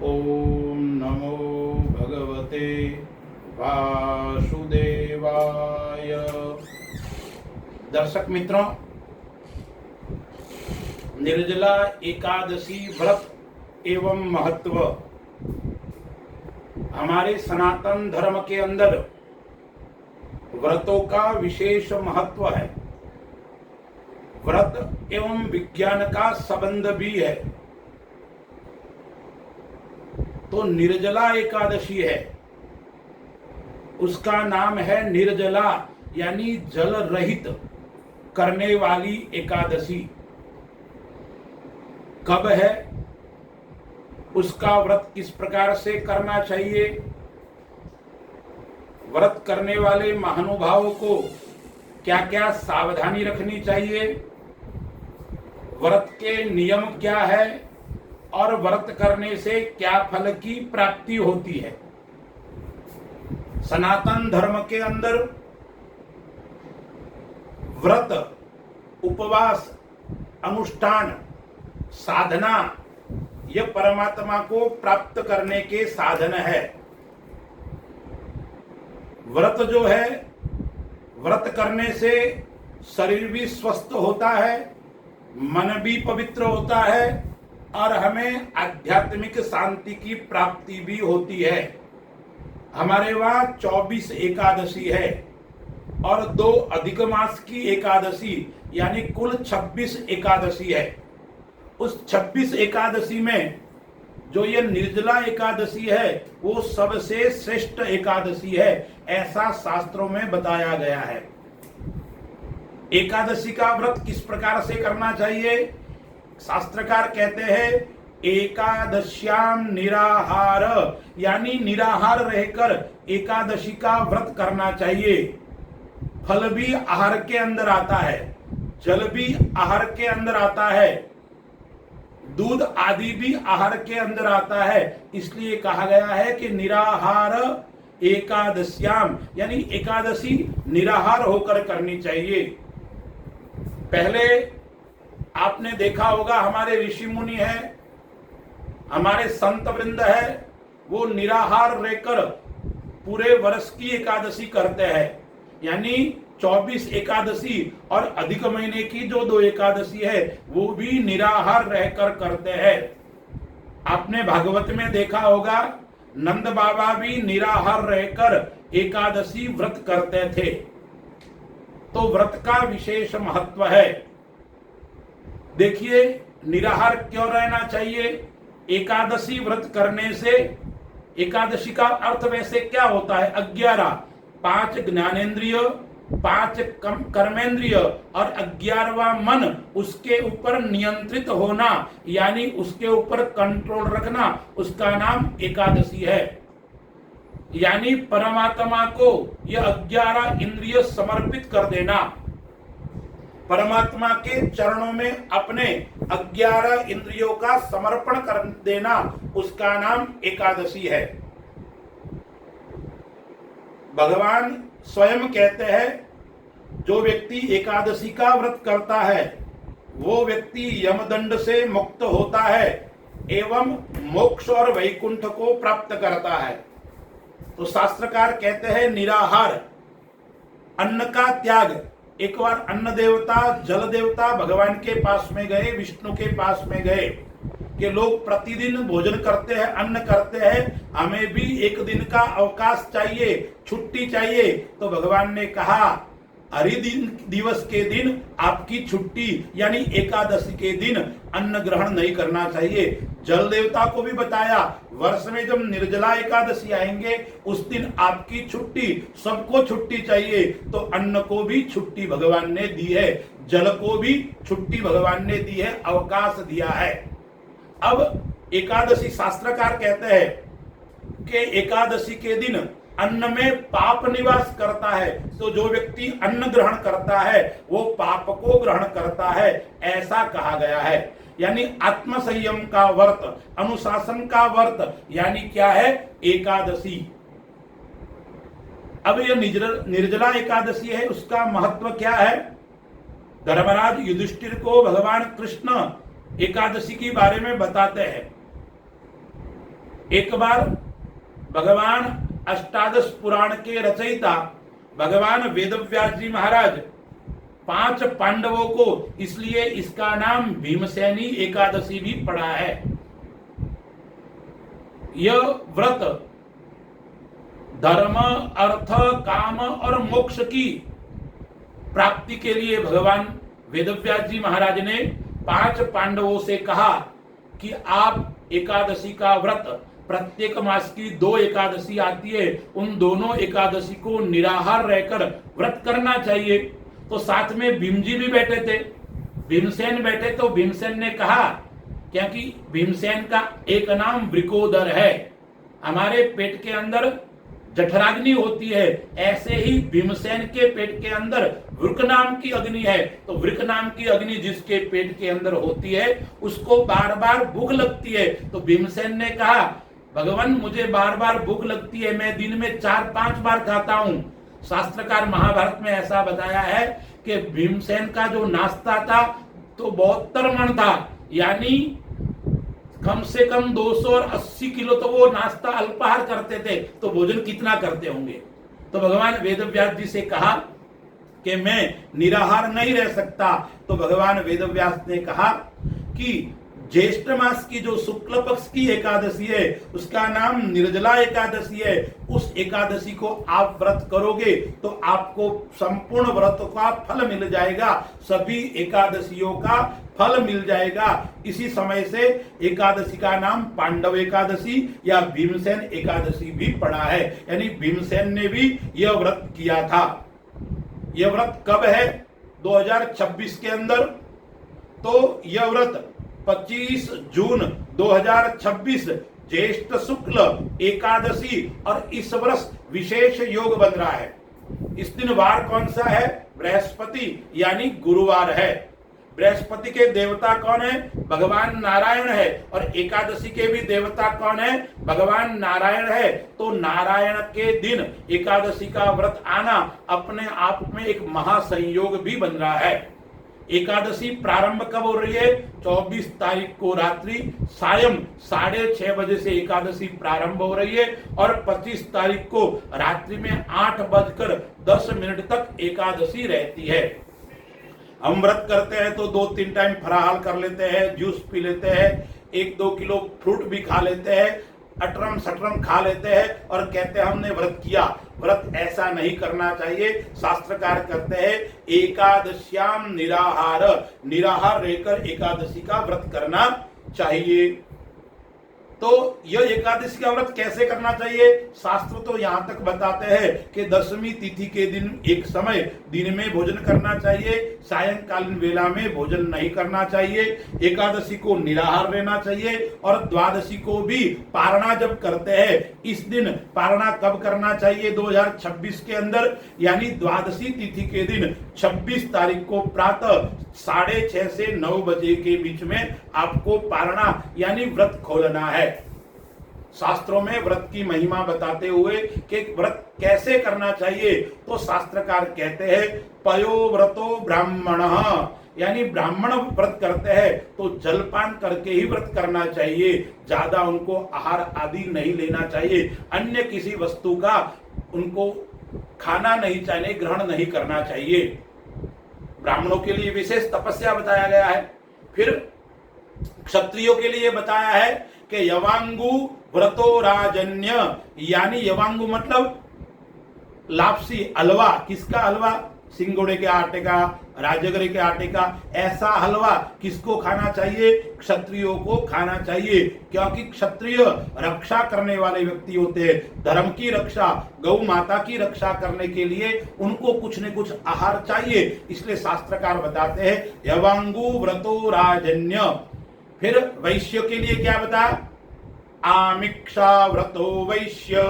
ओम नमो भगवते वासुदेवाय। दर्शक मित्रों, निर्जला एकादशी व्रत एवं महत्व हमारे सनातन धर्म के अंदर व्रतों का विशेष महत्व है। व्रत एवं विज्ञान का संबंध भी है। तो निर्जला एकादशी है, उसका नाम है निर्जला, यानी जल रहित करने वाली एकादशी। कब है, उसका व्रत किस प्रकार से करना चाहिए, व्रत करने वाले महानुभावों को क्या क्या सावधानी रखनी चाहिए, व्रत के नियम क्या है और व्रत करने से क्या फल की प्राप्ति होती है। सनातन धर्म के अंदर व्रत, उपवास, अनुष्ठान, साधना यह परमात्मा को प्राप्त करने के साधन है। व्रत जो है, व्रत करने से शरीर भी स्वस्थ होता है, मन भी पवित्र होता है और हमें आध्यात्मिक शांति की प्राप्ति भी होती है। हमारे वहां 24 एकादशी है और 2 अधिक मास की एकादशी यानी कुल 26 एकादशी है। उस 26 एकादशी में जो ये निर्जला एकादशी है वो सबसे श्रेष्ठ एकादशी है, ऐसा शास्त्रों में बताया गया है। एकादशी का व्रत किस प्रकार से करना चाहिए, शास्त्रकार कहते हैं एकादश्याम निराहार, यानी निराहार रहकर एकादशी का व्रत करना चाहिए। फल भी आहार के अंदर आता है, जल भी आहार के अंदर आता है, दूध आदि भी आहार के अंदर आता है। इसलिए कहा गया है कि निराहार एकादश्याम, यानी एकादशी निराहार होकर करनी चाहिए। पहले आपने देखा होगा, हमारे ऋषि मुनि है, हमारे संत वृंद है, वो निराहार रहकर पूरे वर्ष की एकादशी करते हैं। यानी 24 एकादशी और अधिक महीने की जो 2 एकादशी है वो भी निराहार रहकर करते हैं। आपने भागवत में देखा होगा, नंद बाबा भी निराहार रहकर एकादशी व्रत करते थे। तो व्रत का विशेष महत्व है। देखिए, निराहार क्यों रहना चाहिए। एकादशी व्रत करने से, एकादशी का अर्थ वैसे क्या होता है, 11, 5 ज्ञानेंद्रिय, 5 कर्मेंद्रिय और 11वां मन, उसके ऊपर नियंत्रित होना, यानी उसके ऊपर कंट्रोल रखना, उसका नाम एकादशी है। यानी परमात्मा को यह 11 इंद्रिय समर्पित कर देना, परमात्मा के चरणों में अपने 11 इंद्रियों का समर्पण कर देना, उसका नाम एकादशी है। भगवान स्वयं कहते हैं, जो व्यक्ति एकादशी का व्रत करता है वो व्यक्ति यमदंड से मुक्त होता है एवं मोक्ष और वैकुंठ को प्राप्त करता है। तो शास्त्रकार कहते हैं निराहार, अन्न का त्याग। एक बार अन्न देवता, जल देवता भगवान के पास में गए, विष्णु के पास में गए कि लोग प्रतिदिन भोजन करते हैं, अन्न करते हैं, हमें भी एक दिन का अवकाश चाहिए, छुट्टी चाहिए। तो भगवान ने कहा, हरिदिन दिवस के दिन आपकी छुट्टी, यानी एकादशी के दिन अन्न ग्रहण नहीं करना चाहिए। जल देवता को भी बताया, वर्ष में जब निर्जला एकादशी आएंगे उस दिन आपकी छुट्टी, सबको छुट्टी चाहिए। तो अन्न को भी छुट्टी भगवान ने दी है, जल को भी छुट्टी भगवान ने दी है, अवकाश दिया है। अब एकादशी, शास्त्रकार कहते हैं कि एकादशी के दिन अन्न में पाप निवास करता है, तो जो व्यक्ति अन्न ग्रहण करता है वो पाप को ग्रहण करता है, ऐसा कहा गया है। यानी आत्म संयम का व्रत, अनुशासन का व्रत, यानी क्या है, एकादशी। अब यह निर्जला एकादशी है, उसका महत्व क्या है। धर्मराज युधिष्ठिर को भगवान कृष्ण एकादशी के बारे में बताते हैं एक बार भगवान अष्टादश पुराण के रचयिता भगवान वेदव्यास जी महाराज 5 पांडवों को, इसलिए इसका नाम भीमसेनी एकादशी भी पड़ा है। यह व्रत धर्म, अर्थ, काम और मोक्ष की प्राप्ति के लिए भगवान वेदव्यास जी महाराज ने 5 पांडवों से कहा कि आप एकादशी का व्रत, प्रत्येक मास की 2 एकादशी आती है, उन दोनों एकादशी को निराहार रहकर व्रत करना चाहिए। तो साथ में भीम जी भी बैठे थे, भीमसेन बैठे, तो भीमसेन ने कहा, क्योंकि भीमसेन का एक नाम वृकोदर है, हमारे पेट के अंदर जठराग्नि होती है, ऐसे ही भीमसेन के पेट के अंदर वृक नाम की अग्नि है। तो वृक नाम की अग्नि जिसके पेट के अंदर होती है उसको बार बार भूख लगती है। तो भीमसेन ने कहा, भगवान मुझे बार बार भूख लगती है, मैं दिन में 4-5 बार खाता हूं। शास्त्रकार महाभारत में ऐसा बताया है कि भीमसेन का जो नाश्ता था तो 72 मण था, यानी कम से कम 280 किलो तो वो नाश्ता अल्पाहार करते थे। तो भोजन कितना करते होंगे। तो भगवान वेदव्यास जी से कहा कि मैं निराहार नहीं रह सकता। तो भगवान वेदव्यास ने कहा कि ज्येष्ठ मास की जो शुक्ल पक्ष की एकादशी है उसका नाम निर्जला एकादशी है। उस एकादशी को आप व्रत करोगे तो आपको संपूर्ण व्रत का फल मिल जाएगा, सभी एकादशियों का फल मिल जाएगा। इसी समय से एकादशी का नाम पांडव एकादशी या भीमसेन एकादशी भी पड़ा है, यानी भीमसेन ने भी यह व्रत किया था। यह व्रत कब है? 2026 के अंदर। तो यह व्रत 25 जून 2026 ज्येष्ठ शुक्ल एकादशी और इस वर्ष विशेष योग बन रहा है। इस दिन वार कौन सा है? बृहस्पति, यानी गुरुवार है। बृहस्पति के देवता कौन है? भगवान नारायण है। और एकादशी के भी देवता कौन है? भगवान नारायण है। तो नारायण के दिन एकादशी का व्रत आना अपने आप में एक महासंयोग भी बन रहा है। एकादशी प्रारंभ कब हो रही है? 24 तारीख को रात्रि सायं 6:30 बजे से एकादशी प्रारंभ हो रही है और 25 तारीख को रात्रि में 8:10 तक एकादशी रहती है। हम व्रत करते हैं तो 2-3 टाइम फराहार कर लेते हैं, जूस पी लेते हैं, 1-2 किलो फ्रूट भी खा लेते हैं, अटरम सटरम खा लेते हैं और कहते हैं हमने व्रत किया। व्रत ऐसा नहीं करना चाहिए। शास्त्रकार कहते हैं एकादश्याम निराहार, निराहार रहकर एकादशी का व्रत करना चाहिए। तो यह एकादशी का व्रत कैसे करना चाहिए? शास्त्र तो यहां तक बताते हैं कि 10वीं तिथि के दिन एक समय दिन में भोजन करना चाहिए, सायंकालीन वेला में भोजन नहीं करना चाहिए, एकादशी को निराहार रहना चाहिए और द्वादशी को भी पारणा जब करते हैं, इस दिन पारणा कब करना चाहिए? 2026 के अंदर, यानी द्वादशी तिथि के दिन 26 तारीख को प्रातः 6:30 से 9 बजे के बीच में आपको पारणा यानी व्रत खोलना है। शास्त्रों में व्रत की महिमा बताते हुए कि व्रत कैसे करना चाहिए, तो शास्त्रकार कहते हैं पयो व्रतो ब्राह्मण, यानी ब्राह्मण व्रत करते हैं तो जलपान करके ही व्रत करना चाहिए, ज्यादा उनको आहार आदि नहीं लेना चाहिए, अन्य किसी वस्तु का उनको खाना नहीं चाहिए, ग्रहण नहीं करना चाहिए। ब्राह्मणों के लिए विशेष तपस्या बताया गया है। फिर क्षत्रियों के लिए बताया है कि यवांगु व्रतो राजन्य, यानी यवांगु मतलब लापसी, हलवा। किसका हलवा? सिंगोड़े के आटे का, राजगरे के आटे का। ऐसा हलवा किसको खाना चाहिए? क्षत्रियों को खाना चाहिए, क्योंकि क्षत्रिय रक्षा करने वाले व्यक्ति होते हैं। धर्म की रक्षा, गौ माता की रक्षा करने के लिए उनको कुछ न कुछ आहार चाहिए, इसलिए शास्त्रकार बताते हैं यवांगु व्रतो राजन्य। फिर वैश्य के लिए क्या बताया? आमिक्षा व्रतो वैश्य।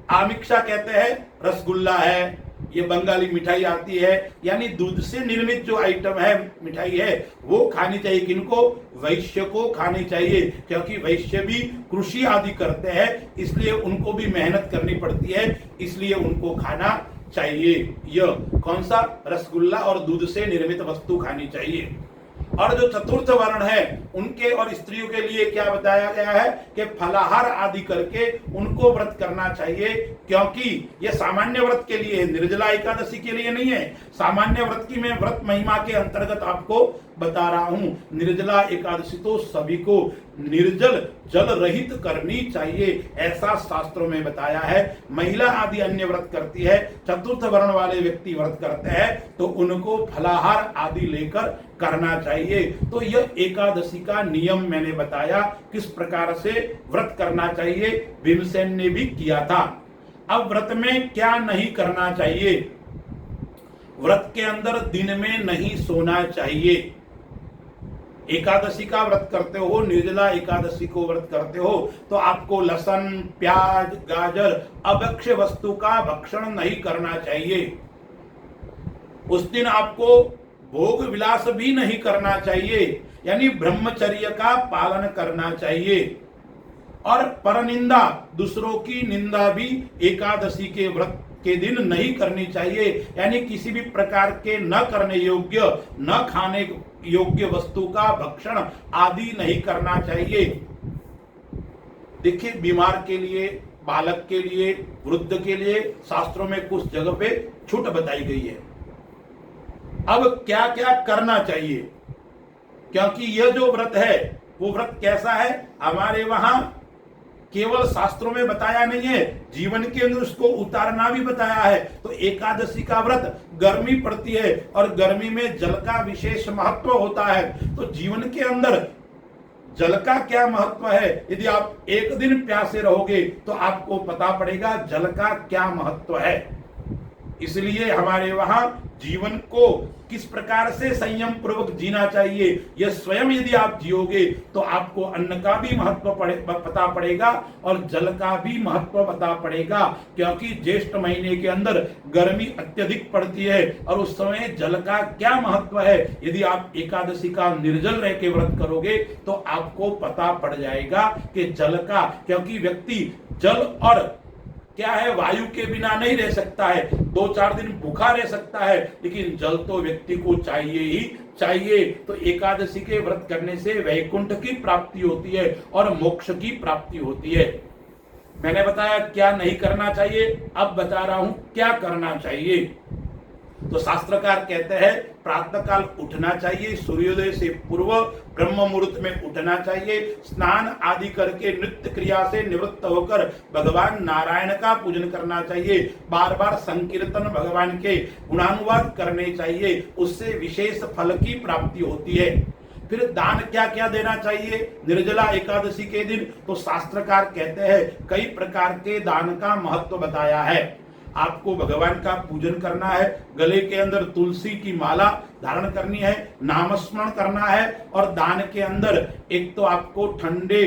आमिक्षा कहते हैं रसगुल्ला है, ये बंगाली मिठाई आती है, यानी दूध से निर्मित जो आइटम है, मिठाई है, वो खानी चाहिए। किनको? वैश्य को खानी चाहिए, क्योंकि वैश्य भी कृषि आदि करते हैं, इसलिए उनको भी मेहनत करनी पड़ती है, इसलिए उनको खाना चाहिए। यह कौन सा? रसगुल्ला और दूध से निर्मित वस्तु खानी चाहिए। और जो चतुर्थ वर्ण है उनके और स्त्रियों के लिए क्या बताया गया है कि फलाहार आदि करके उनको व्रत करना चाहिए, क्योंकि यह सामान्य व्रत के लिए है, निर्जला एकादशी के लिए नहीं है। सामान्य व्रत की मैं व्रत महिमा के अंतर्गत आपको बता रहा हूं। निर्जला एकादशी तो सभी को निर्जल जल रहित करनी चाहिए, ऐसा शास्त्रों में बताया है। महिला आदि अन्य व्रत करती है, चतुर्थ वर्ण वाले व्यक्ति व्रत करते हैं तो उनको फलाहार आदि लेकर करना चाहिए। तो यह एकादशी का नियम मैंने बताया, किस प्रकार से व्रत करना चाहिए, भीमसेन ने भी किया था। अब व्रत में क्या नहीं करना चाहिए? व्रत के अंदर दिन में नहीं सोना चाहिए। एकादशी का व्रत करते हो, निर्जला एकादशी को व्रत करते हो, तो आपको लहसुन, प्याज, गाजर, अभक्ष्य वस्तु का भक्षण नहीं करना चाहिए। उस दिन आपको भोग विलास भी नहीं करना चाहिए, यानी ब्रह्मचर्य का पालन करना चाहिए। और परनिंदा, दूसरों की निंदा भी एकादशी के व्रत के दिन नहीं करनी चाहिए, यानी किसी भी प्रकार के न करने योग्य, न खाने योग्य वस्तु का भक्षण आदि नहीं करना चाहिए। देखिए, बीमार के लिए, बालक के लिए, वृद्ध के लिए शास्त्रों में कुछ जगह पे छूट बताई गई है। अब क्या क्या करना चाहिए, क्योंकि यह जो व्रत है वो व्रत कैसा है, हमारे वहां केवल शास्त्रों में बताया नहीं है, जीवन के अंदर उसको उतारना भी बताया है। तो एकादशी का व्रत गर्मी पड़ती है और गर्मी में जल का विशेष महत्व होता है, तो जीवन के अंदर जल का क्या महत्व है, यदि आप एक दिन प्यासे रहोगे तो आपको पता पड़ेगा जल का क्या महत्व है। इसलिए हमारे वहां जीवन को किस प्रकार से संयम पूर्वक जीना चाहिए, यह स्वयं यदि आप जियोगे तो आपको अन्न का भी महत्व पता पड़ेगा और जल का भी महत्व पता पड़ेगा, क्योंकि ज्येष्ठ महीने के अंदर गर्मी अत्यधिक पड़ती है और उस समय जल का क्या महत्व है। यदि आप एकादशी का निर्जल रह के व्रत करोगे तो आपको पता पड़ जाएगा कि जल का, क्योंकि व्यक्ति जल और क्या है, वायु के बिना नहीं रह सकता है, 2-4 दिन भूखा रह सकता है, लेकिन जल तो व्यक्ति को चाहिए ही चाहिए। तो एकादशी के व्रत करने से वैकुंठ की प्राप्ति होती है और मोक्ष की प्राप्ति होती है। मैंने बताया क्या नहीं करना चाहिए, अब बता रहा हूं क्या करना चाहिए। तो शास्त्रकार कहते हैं प्रातः काल उठना चाहिए, सूर्योदय से पूर्व ब्रह्म मुहूर्त में उठना चाहिए, स्नान आदि करके नित्य क्रिया से निवृत्त होकर भगवान नारायण का पूजन करना चाहिए, बार बार संकीर्तन भगवान के गुणानुवाद करने चाहिए, उससे विशेष फल की प्राप्ति होती है। फिर दान क्या क्या देना चाहिए निर्जला एकादशी के दिन, तो शास्त्रकार कहते हैं कई प्रकार के दान का महत्व बताया है। आपको भगवान का पूजन करना है, गले के अंदर तुलसी की माला धारण करनी है, नामस्मरण करना है, और दान के अंदर एक तो आपको ठंडे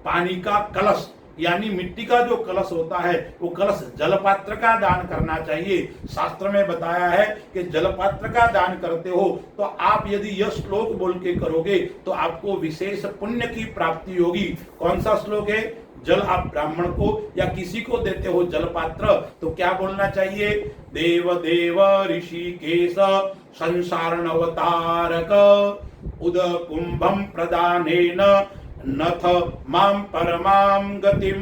पानी का कलश, यानी मिट्टी का जो कलश होता है वो कलश जलपात्र का दान करना चाहिए। शास्त्र में बताया है कि जलपात्र का दान करते हो तो आप यदि यह श्लोक बोल के करोगे तो आपको विशेष पुण्य की प्राप्ति होगी। कौन सा श्लोक है? जल आप ब्राह्मण को या किसी को देते हो जलपात्र, तो क्या बोलना चाहिए? देव देव ऋषिकेश संसारणवतारक उद कुंभम प्रदानेन नथ माम परमाम गतिम,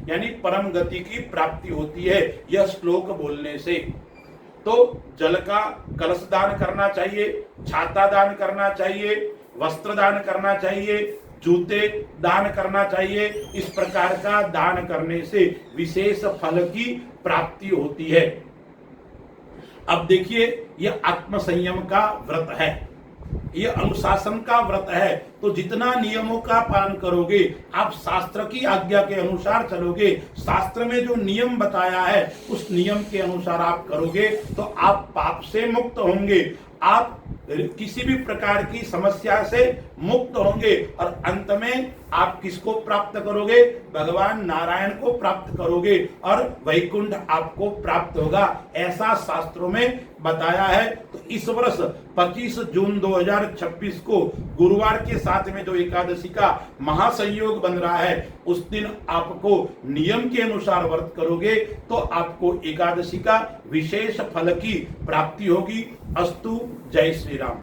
यानी परम गति की प्राप्ति होती है यह श्लोक बोलने से। तो जल का कलश दान करना चाहिए, छाता दान करना चाहिए, वस्त्र दान करना चाहिए, जूते दान करना चाहिए। इस प्रकार का दान करने से विशेष फल की प्राप्ति होती है। अब देखिए, यह आत्म संयम का व्रत है, यह अनुशासन का व्रत है। तो जितना नियमों का पालन करोगे, आप शास्त्र की आज्ञा के अनुसार चलोगे, शास्त्र में जो नियम बताया है उस नियम के अनुसार आप करोगे तो आप पाप से मुक्त होंगे, आप किसी भी प्रकार की समस्या से मुक्त होंगे और अंत में आप किसको प्राप्त करोगे? भगवान नारायण को प्राप्त करोगे और वैकुंठ आपको प्राप्त होगा, ऐसा शास्त्रों में बताया है। तो इस वर्ष 25 जून 2026 को गुरुवार के साथ में जो एकादशी का महासंयोग बन रहा है, उस दिन आपको नियम के अनुसार व्रत करोगे तो आपको एकादशी का विशेष फल की प्राप्ति होगी। अस्तु। जय श्री राम।